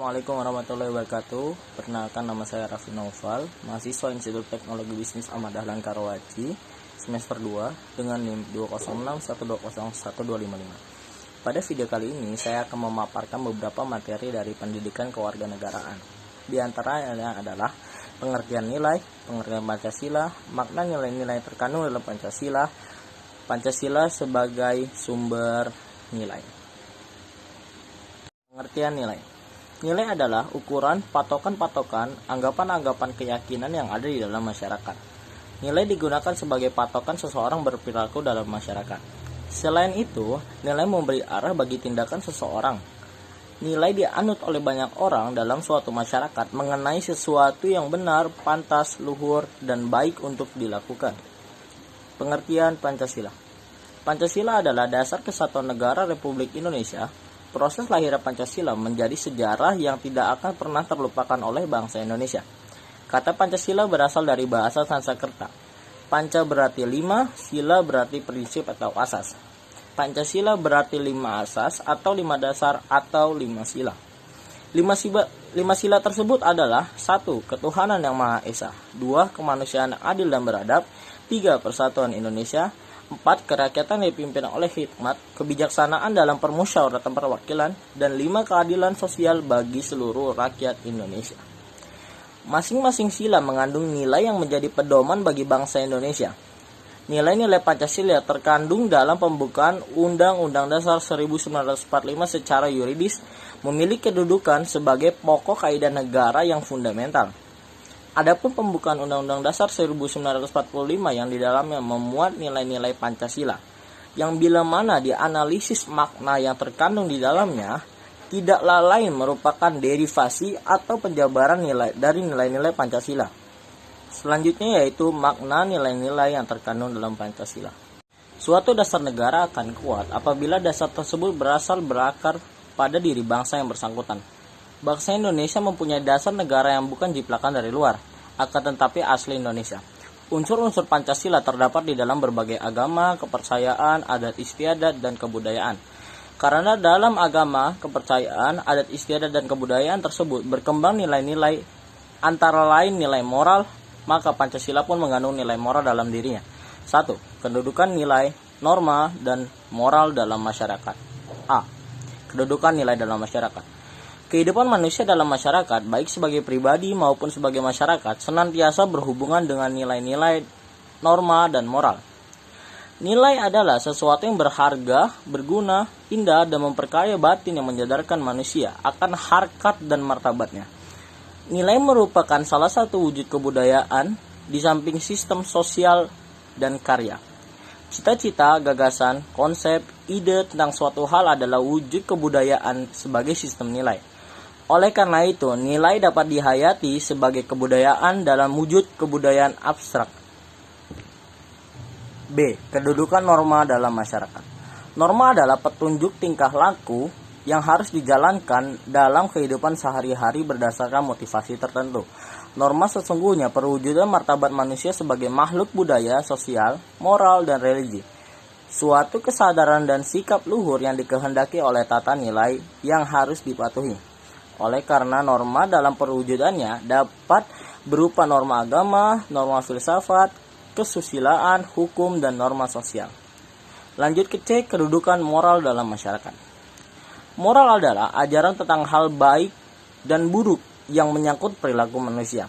Assalamualaikum warahmatullahi wabarakatuh. Perkenalkan, nama saya Raffi Naufal, mahasiswa Institut Teknologi Bisnis Ahmad Dahlan Karawaci, semester 2 dengan NIM 206120125. Pada video kali ini saya akan memaparkan beberapa materi dari pendidikan kewarganegaraan. Di antaranya adalah pengertian nilai, pengertian Pancasila, makna nilai-nilai terkandung dalam Pancasila, Pancasila sebagai sumber nilai. Pengertian nilai. Nilai adalah ukuran, patokan-patokan, anggapan-anggapan keyakinan yang ada di dalam masyarakat. Nilai digunakan sebagai patokan seseorang berperilaku dalam masyarakat. Selain itu, nilai memberi arah bagi tindakan seseorang. Nilai dianut oleh banyak orang dalam suatu masyarakat mengenai sesuatu yang benar, pantas, luhur, dan baik untuk dilakukan. Pengertian Pancasila. Pancasila adalah dasar kesatuan negara Republik Indonesia. Proses lahirnya Pancasila menjadi sejarah yang tidak akan pernah terlupakan oleh bangsa Indonesia. Kata Pancasila berasal dari bahasa Sanskerta. Panca berarti 5, sila berarti prinsip atau asas. Pancasila berarti 5 asas atau 5 dasar atau 5 sila. 5 sila tersebut adalah 1. Ketuhanan yang Maha Esa, 2. Kemanusiaan yang adil dan beradab, 3. Persatuan Indonesia, 4. Kerakyatan yang dipimpin oleh hikmat, kebijaksanaan dalam permusyawaratan perwakilan, dan 5. Keadilan sosial bagi seluruh rakyat Indonesia. Masing-masing sila mengandung nilai yang menjadi pedoman bagi bangsa Indonesia. Nilai-nilai Pancasila terkandung dalam pembukaan Undang-Undang Dasar 1945 secara yuridis memiliki kedudukan sebagai pokok kaidah negara yang fundamental. Adapun pembukaan Undang-Undang Dasar 1945 yang di dalamnya memuat nilai-nilai Pancasila, yang bila mana dianalisis makna yang terkandung di dalamnya, tidaklah lain merupakan derivasi atau penjabaran nilai dari nilai-nilai Pancasila. Selanjutnya yaitu makna nilai-nilai yang terkandung dalam Pancasila. Suatu dasar negara akan kuat apabila dasar tersebut berakar pada diri bangsa yang bersangkutan. Bangsa Indonesia mempunyai dasar negara yang bukan jiplakan dari luar, akan tetapi asli Indonesia. Unsur-unsur Pancasila terdapat di dalam berbagai agama, kepercayaan, adat istiadat, dan kebudayaan. Karena dalam agama, kepercayaan, adat istiadat, dan kebudayaan tersebut berkembang nilai-nilai, antara lain nilai moral, maka Pancasila pun mengandung nilai moral dalam dirinya. 1. Kedudukan nilai, norma, dan moral dalam masyarakat. A. Kedudukan nilai dalam masyarakat. Kehidupan manusia dalam masyarakat, baik sebagai pribadi maupun sebagai masyarakat, senantiasa berhubungan dengan nilai-nilai, norma, dan moral. Nilai adalah sesuatu yang berharga, berguna, indah, dan memperkaya batin yang menyadarkan manusia akan harkat dan martabatnya. Nilai merupakan salah satu wujud kebudayaan di samping sistem sosial dan karya. Cita-cita, gagasan, konsep, ide tentang suatu hal adalah wujud kebudayaan sebagai sistem nilai. Oleh karena itu, nilai dapat dihayati sebagai kebudayaan dalam wujud kebudayaan abstrak. B. Kedudukan norma dalam masyarakat. Norma adalah petunjuk tingkah laku yang harus dijalankan dalam kehidupan sehari-hari berdasarkan motivasi tertentu. Norma sesungguhnya perwujudan martabat manusia sebagai makhluk budaya, sosial, moral, dan religi. Suatu kesadaran dan sikap luhur yang dikehendaki oleh tata nilai yang harus dipatuhi. Oleh karena norma dalam perwujudannya dapat berupa norma agama, norma filsafat, kesusilaan, hukum, dan norma sosial. Lanjut ke C. Kedudukan moral dalam masyarakat. Moral adalah ajaran tentang hal baik dan buruk yang menyangkut perilaku manusia.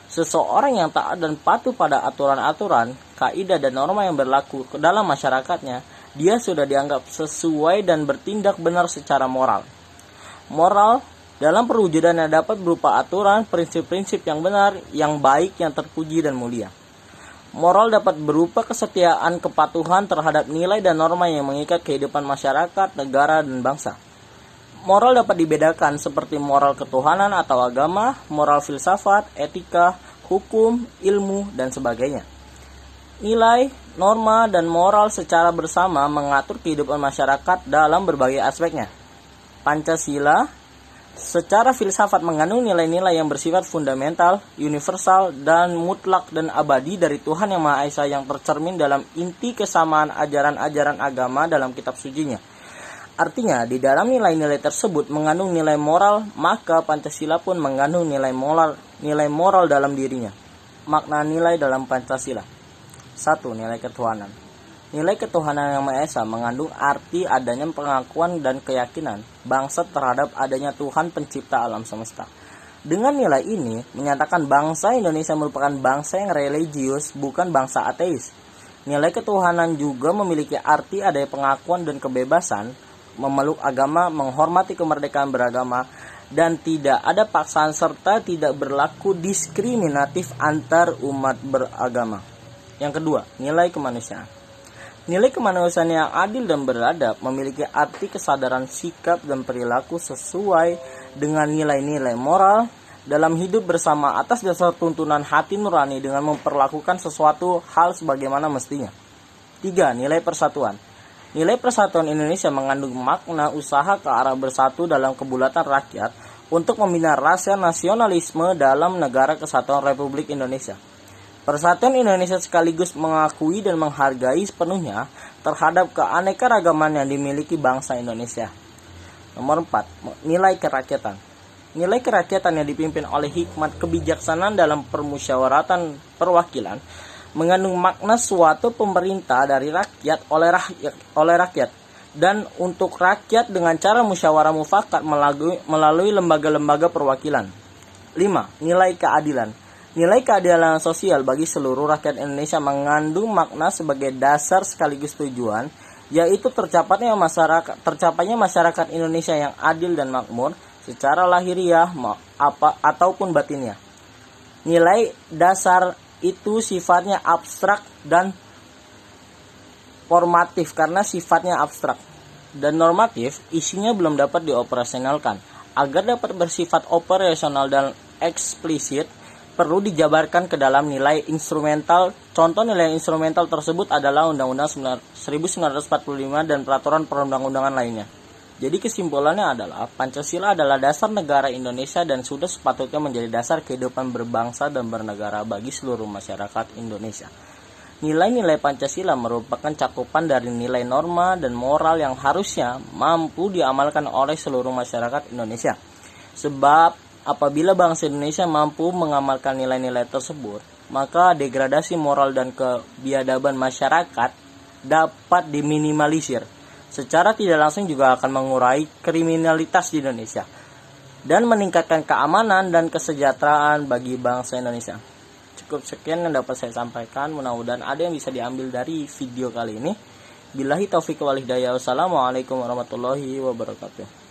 Seseorang yang taat dan patuh pada aturan-aturan, kaidah, dan norma yang berlaku dalam masyarakatnya, dia sudah dianggap sesuai dan bertindak benar secara moral. Moral dalam perwujudannya dapat berupa aturan, prinsip-prinsip yang benar, yang baik, yang terpuji, dan mulia. Moral dapat berupa kesetiaan, kepatuhan terhadap nilai dan norma yang mengikat kehidupan masyarakat, negara, dan bangsa. Moral dapat dibedakan seperti moral ketuhanan atau agama, moral filsafat, etika, hukum, ilmu, dan sebagainya. Nilai, norma, dan moral secara bersama mengatur kehidupan masyarakat dalam berbagai aspeknya. Pancasila secara filsafat mengandung nilai-nilai yang bersifat fundamental, universal, dan mutlak dan abadi dari Tuhan Yang Maha Esa yang tercermin dalam inti kesamaan ajaran-ajaran agama dalam kitab sucinya. Artinya, di dalam nilai-nilai tersebut mengandung nilai moral, maka Pancasila pun mengandung nilai moral dalam dirinya. Makna nilai dalam Pancasila. 1. Nilai ketuhanan. Nilai ketuhanan yang Maha Esa mengandung arti adanya pengakuan dan keyakinan bangsa terhadap adanya Tuhan pencipta alam semesta. Dengan nilai ini, menyatakan bangsa Indonesia merupakan bangsa yang religius, bukan bangsa ateis. Nilai ketuhanan juga memiliki arti adanya pengakuan dan kebebasan, memeluk agama, menghormati kemerdekaan beragama, dan tidak ada paksaan serta tidak berlaku diskriminatif antar umat beragama. Yang kedua, nilai kemanusiaan. Nilai kemanusiaan yang adil dan beradab memiliki arti kesadaran sikap dan perilaku sesuai dengan nilai-nilai moral dalam hidup bersama atas dasar tuntunan hati nurani dengan memperlakukan sesuatu hal sebagaimana mestinya. 3. Nilai persatuan. Nilai persatuan Indonesia mengandung makna usaha ke arah bersatu dalam kebulatan rakyat untuk membina rasa nasionalisme dalam negara kesatuan Republik Indonesia. Persatuan Indonesia sekaligus mengakui dan menghargai sepenuhnya terhadap keanekaragaman yang dimiliki bangsa Indonesia. Nomor 4. Nilai kerakyatan. Nilai kerakyatan yang dipimpin oleh hikmat kebijaksanaan dalam permusyawaratan perwakilan mengandung makna suatu pemerintah dari rakyat oleh rakyat dan untuk rakyat dengan cara musyawarah mufakat melalui lembaga-lembaga perwakilan. 5. Nilai keadilan. Nilai keadilan sosial bagi seluruh rakyat Indonesia mengandung makna sebagai dasar sekaligus tujuan, yaitu tercapainya masyarakat Indonesia yang adil dan makmur secara lahiriah ataupun batinnya. Nilai dasar itu sifatnya abstrak dan formatif karena sifatnya abstrak, dan normatif isinya belum dapat dioperasionalkan. Agar dapat bersifat operasional dan eksplisit, perlu dijabarkan ke dalam nilai instrumental. Contoh nilai instrumental tersebut adalah Undang-Undang 1945 dan peraturan perundang-undangan lainnya. Jadi kesimpulannya adalah Pancasila adalah dasar negara Indonesia dan sudah sepatutnya menjadi dasar kehidupan berbangsa dan bernegara bagi seluruh masyarakat Indonesia. Nilai-nilai Pancasila merupakan cakupan dari nilai norma dan moral yang harusnya mampu diamalkan oleh seluruh masyarakat Indonesia. Sebab apabila bangsa Indonesia mampu mengamalkan nilai-nilai tersebut, maka degradasi moral dan kebiadaban masyarakat dapat diminimalisir. Secara tidak langsung juga akan mengurai kriminalitas di Indonesia dan meningkatkan keamanan dan kesejahteraan bagi bangsa Indonesia. Cukup sekian yang dapat saya sampaikan, mudah-mudahan ada yang bisa diambil dari video kali ini. Billahi taufiq wal hidayah. Wassalamualaikum warahmatullahi wabarakatuh.